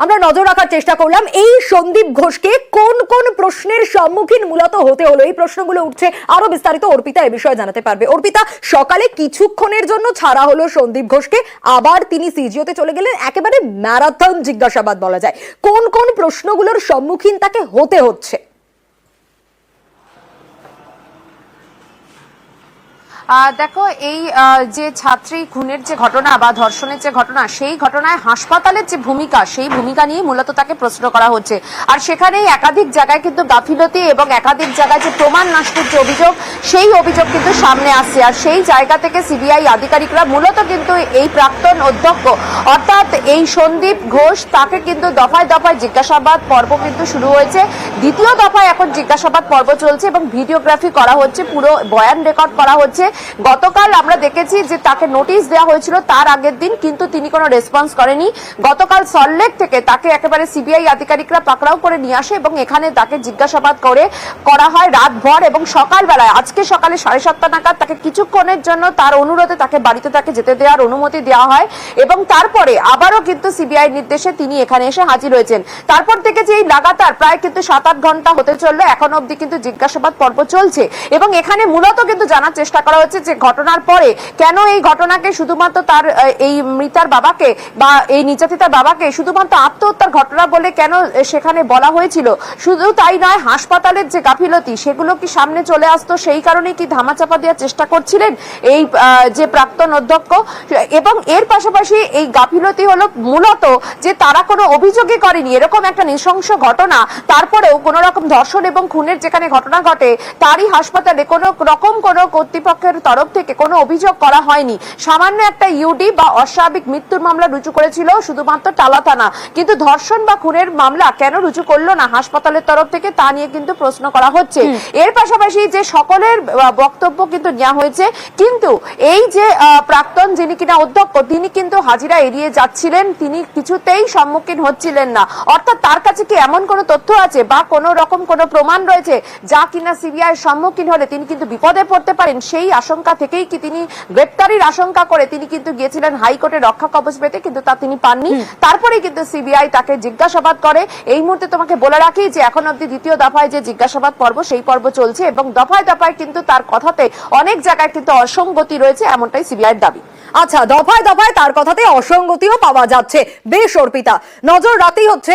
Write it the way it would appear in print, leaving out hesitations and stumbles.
আমরা নজর রাখার চেষ্টা করলাম এই সন্দীপ ঘোষকে কোন কোন প্রশ্নের সম্মুখীন মূলত হতে হলো। এই প্রশ্নগুলো উঠছে, আরো বিস্তারিত অর্পিতা এই বিষয়ে জানাতে পারবে। অর্পিতা, সকালে কিছুক্ষণের জন্য ছাড়া হলো সন্দীপ ঘোষকে, আবার তিনি সিজিওতে চলে গেলেন, একেবারে ম্যারাথন জিজ্ঞাসাবাদ বলা যায়। কোন কোন প্রশ্নগুলোর সম্মুখীন তাকে হতে হচ্ছে? দেখো, এই যে ছাত্রী খুনের যে ঘটনা বা ধর্ষণের যে ঘটনা, সেই ঘটনায় হাসপাতালের যে ভূমিকা, সেই ভূমিকা নিয়ে মূলত তাকে প্রশ্ন করা হচ্ছে। আর সেখানেই একাধিক জায়গায় কিন্তু গাফিলতি এবং একাধিক জায়গায় যে প্রমাণ নষ্টের যে অভিযোগ, সেই অভিযোগ কিন্তু সামনে আসছে। আর সেই জায়গা থেকে সিবিআই আধিকারিকরা মূলত কিন্তু এই প্রাক্তন অধ্যক্ষ অর্থাৎ এই সন্দীপ ঘোষ, তাকে কিন্তু দফায় দফায় জিজ্ঞাসাবাদ পর্ব কিন্তু শুরু হয়েছে। দ্বিতীয় দফায় এখন জিজ্ঞাসাবাদ পর্ব চলছে এবং ভিডিওগ্রাফি করা হচ্ছে, পুরো বয়ান রেকর্ড করা হচ্ছে। গতকাল আমরা দেখেছি যে তাকে নোটিশ দেওয়া হয়েছিল তার আগের দিন, কিন্তু তিনি কোনো রেসপন্স করেনি। গতকাল সল্টলেক থেকে তাকে একেবারে সিবিআই আধিকারিকরা পাকড়াও করে নিয়ে আসে এবং এখানে তাকে জিজ্ঞাসাবাদ করা হয় রাতভর। এবং সকালবেলায়, আজকে সকালে 7:30 নাগাদ তাকে কিছুক্ষণের জন্য তার অনুরোধে তাকে বাড়িতে তাকে যেতে দেওয়ার অনুমতি দেওয়া হয় এবং তারপরে আবারও কিন্তু সিবিআই নির্দেশে তিনি এখানে এসে হাজির হয়েছেন। তারপর থেকে যে লাগাতার প্রায় কিন্তু 7-8 ঘন্টা হতে চললো, এখনো অব্দি কিন্তু জিজ্ঞাসাবাদ পর্ব চলছে। এবং এখানে মূলত কিন্তু জানার চেষ্টা করা হচ্ছে যে ঘটনার পরে কেন এই ঘটনাকে শুধুমাত্র তার এই মৃতার বাবাকে বা এই নির্যাতিতার বাবাকে শুধুমাত্র আত্মহত্যার ঘটনা বলে কেন সেখানে বলা হয়েছিল। শুধু তাই নয়, হাসপাতালের যে গাফিলতি, সেগুলো কি সামনে চলে আসতো, সেই কারণে কি ধামাচাপা দেওয়ার চেষ্টা করছিলেন এই যে প্রাক্তন অধ্যক্ষ। এবং এর পাশাপাশি এই গাফিলতি হলো মূলত যে তারা কোনো অভিযোগই করেনি, এরকম একটা নৃশংস ঘটনা, তারপরেও কোন রকম ধর্ষণ এবং খুনের যেখানে ঘটনা ঘটে, তারই হাসপাতালে কোনো রকম কোনো কর্তৃপক্ষের তরফ থেকে কোনো অভিযোগ করা হয়নি। সামান্য একটা ইউডি বা অস্বাভাবিক মৃত্যুর মামলা রুজু করেছিল শুধুমাত্র টালা থানা, কিন্তু ধর্ষণ বা খুনের মামলা কেন রুজু করলো না হাসপাতালের তরফ থেকে, তা নিয়ে কিন্তু প্রশ্ন করা হচ্ছে। এর পাশাপাশি যে সকলের বক্তব্য কিন্তু নেওয়া হয়েছে, কিন্তু এই যে প্রাক্তন যিনি কিনা অধ্যক্ষ, তিনি কিন্তু হাজিরা এড়িয়ে যাচ্ছিলেন, তিনি কিছুতেই সম্মুখীন হচ্ছিলেন না। অর্থাৎ তার কাছে কি এমন কোনো তথ্য আছে বা কোন রকম কোনো প্রমাণ রয়েছে যা কিনা সিবিআই সম্মুখীন হলে তিনি কিন্তু বিপদে পড়তে পারেন, সেই আশঙ্কা থেকেই কি তিনি গ্রেপ্তারির আশঙ্কা করে তিনি কিন্তু গিয়েছিলেন হাইকোর্টে রক্ষা কবচ পেতে, কিন্তু তা তিনি পাননি। তারপরে কিন্তু সিবিআই তাকে জিজ্ঞাসাবাদ করে। এই মুহূর্তে তোমাকে বলে রাখি যে এখন অব্দি দ্বিতীয় দফায় যে জিজ্ঞাসাবাদ পর্ব, সেই পর্ব চলছে এবং দফায় দফায় কিন্তু তার কথাতে অনেক জায়গায় কিন্তু অসঙ্গতি রয়েছে, এমনটাই সিবিআইয়ের দাবি। আচ্ছা, দফায় দফায় তার কথাতে অসঙ্গতিও পাওয়া যাচ্ছে। বেশ অর্পিতা, নজর রাখতেই হচ্ছে